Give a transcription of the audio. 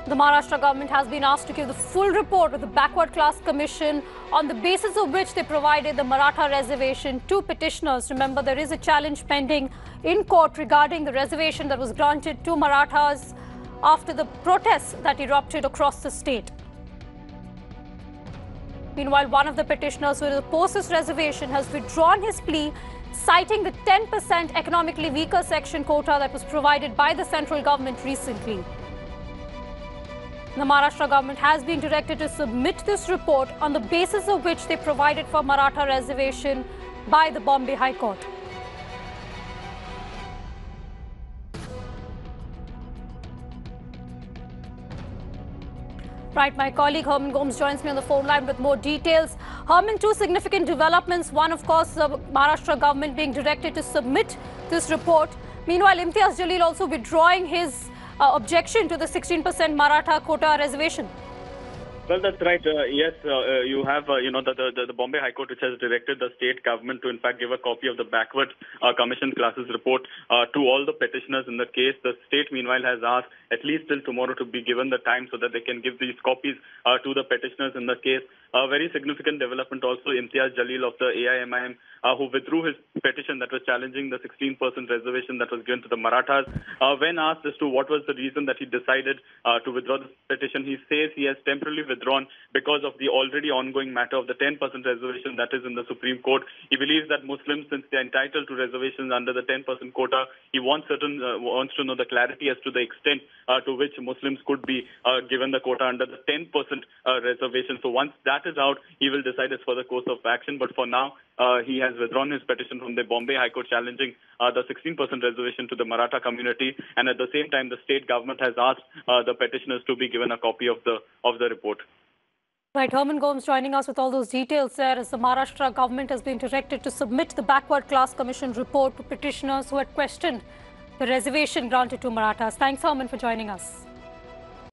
The Maharashtra government has been asked to give the full report of the Backward Class Commission, on the basis of which they provided the Maratha reservation to petitioners. Remember, there is a challenge pending in court regarding the reservation that was granted to Marathas after the protests that erupted across the state. Meanwhile, one of the petitioners who opposed this reservation has withdrawn his plea, citing the 10% economically weaker section quota that was provided by the central government recently. The Maharashtra government has been directed to submit this report, on the basis of which they provided for Maratha reservation by the Bombay High Court. Right, my colleague Herman Gomes joins me on the phone line with more details. Herman, two significant developments. One, of course, the Maharashtra government being directed to submit this report. Meanwhile, Imtiyaz Jaleel also withdrawing his objection to the 16% Maratha quota reservation. Well, that's right. Yes, you have, the Bombay High Court, which has directed the state government to, in fact, give a copy of the Backward Commission classes report to all the petitioners in the case. The state, meanwhile, has asked at least till tomorrow to be given the time so that they can give these copies to the petitioners in the case. A very significant development also, Imtiyaz Jaleel of the AIMIM, who withdrew his petition that was challenging the 16% reservation that was given to the Marathas. When asked as to what was the reason that he decided to withdraw the petition, he says he has temporarily withdrawn because of the already ongoing matter of the 10% reservation that is in the Supreme Court. He believes that Muslims, since they are entitled to reservations under the 10% quota, he wants to know the clarity as to the extent to which Muslims could be given the quota under the 10% reservation. So once that is out, he will decide his further course of action. But for now, he has withdrawn his petition from the Bombay High Court challenging the 16% reservation to the Maratha community, and at the same time, the state government has asked the petitioners to be given a copy of the report. Right, Herman Gomes joining us with all those details there, as the Maharashtra government has been directed to submit the Backward Class Commission report to petitioners who had questioned the reservation granted to Marathas. Thanks, Herman, for joining us.